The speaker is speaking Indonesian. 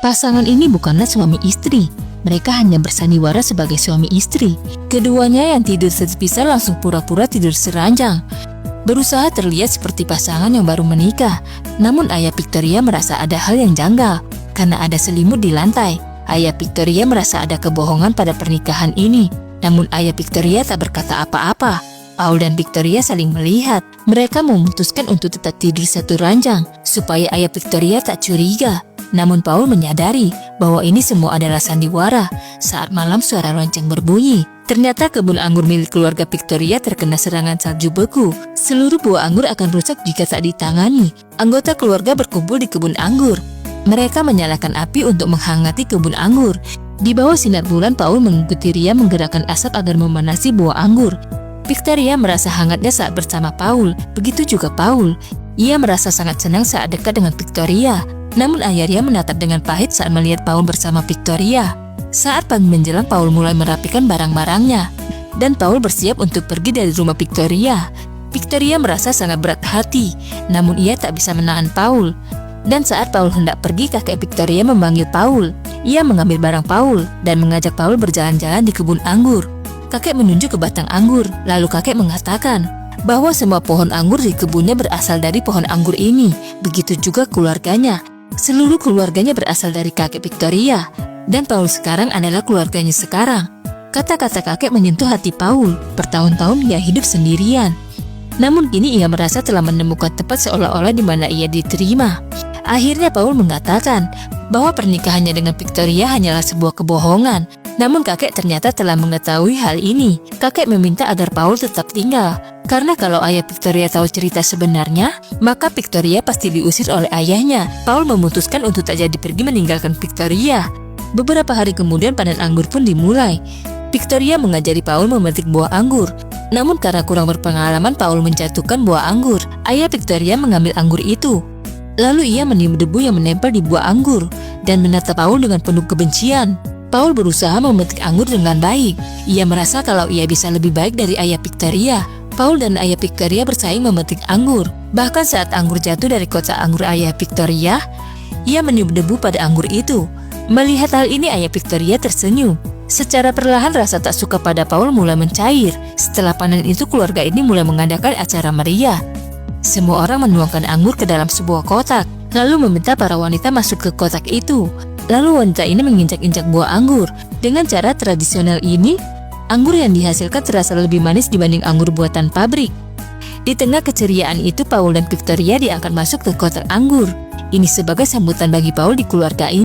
Pasangan ini bukanlah suami istri. Mereka hanya bersandiwara sebagai suami istri. Keduanya yang tidur terpisah langsung pura-pura tidur seranjang. Berusaha terlihat seperti pasangan yang baru menikah. Namun ayah Victoria merasa ada hal yang janggal karena ada selimut di lantai. Ayah Victoria merasa ada kebohongan pada pernikahan ini. Namun ayah Victoria tak berkata apa-apa. Paul dan Victoria saling melihat. Mereka memutuskan untuk tetap tidur satu ranjang supaya ayah Victoria tak curiga. Namun Paul menyadari bahwa ini semua adalah sandiwara. Saat malam suara lonceng berbunyi. Ternyata kebun anggur milik keluarga Victoria terkena serangan salju beku. Seluruh buah anggur akan rusak jika tak ditangani. Anggota keluarga berkumpul di kebun anggur. Mereka menyalakan api untuk menghangati kebun anggur. Di bawah sinar bulan, Paul mengikuti Ria menggerakkan asap agar memanasi buah anggur. Victoria merasa hangatnya saat bersama Paul. Begitu juga Paul. Ia merasa sangat senang saat dekat dengan Victoria. Namun ayah Ria menatap dengan pahit saat melihat Paul bersama Victoria. Saat pagi menjelang, Paul mulai merapikan barang-barangnya. Dan Paul bersiap untuk pergi dari rumah Victoria. Victoria merasa sangat berat hati, namun ia tak bisa menahan Paul. Dan saat Paul hendak pergi, kakek Victoria memanggil Paul. Ia mengambil barang Paul dan mengajak Paul berjalan-jalan di kebun anggur. Kakek menunjuk ke batang anggur, lalu kakek mengatakan bahwa semua pohon anggur di kebunnya berasal dari pohon anggur ini. Begitu juga keluarganya. Seluruh keluarganya berasal dari kakek Victoria. Dan Paul sekarang adalah keluarganya sekarang. Kata-kata kakek menyentuh hati Paul. Bertahun-tahun ia hidup sendirian. Namun kini ia merasa telah menemukan tempat seolah-olah di mana ia diterima. Akhirnya Paul mengatakan bahwa pernikahannya dengan Victoria hanyalah sebuah kebohongan. Namun kakek ternyata telah mengetahui hal ini. Kakek meminta agar Paul tetap tinggal. Karena kalau ayah Victoria tahu cerita sebenarnya, maka Victoria pasti diusir oleh ayahnya. Paul memutuskan untuk tak jadi pergi meninggalkan Victoria. Beberapa hari kemudian panen anggur pun dimulai. Victoria mengajari Paul memetik buah anggur. Namun karena kurang berpengalaman, Paul menjatuhkan buah anggur. Ayah Victoria mengambil anggur itu. Lalu ia meniup debu yang menempel di buah anggur dan menatap Paul dengan penuh kebencian. Paul berusaha memetik anggur dengan baik. Ia merasa kalau ia bisa lebih baik dari ayah Victoria. Paul dan ayah Victoria bersaing memetik anggur. Bahkan saat anggur jatuh dari kotak anggur ayah Victoria, ia meniup debu pada anggur itu. Melihat hal ini, ayah Victoria tersenyum. Secara perlahan rasa tak suka pada Paul mulai mencair. Setelah panen itu, keluarga ini mulai mengadakan acara meriah. Semua orang menuangkan anggur ke dalam sebuah kotak, lalu meminta para wanita masuk ke kotak itu. Lalu wanita ini menginjak-injak buah anggur. Dengan cara tradisional ini, anggur yang dihasilkan terasa lebih manis dibanding anggur buatan pabrik. Di tengah keceriaan itu, Paul dan Victoria diangkat masuk ke kotak anggur. Ini sebagai sambutan bagi Paul di keluarga ini.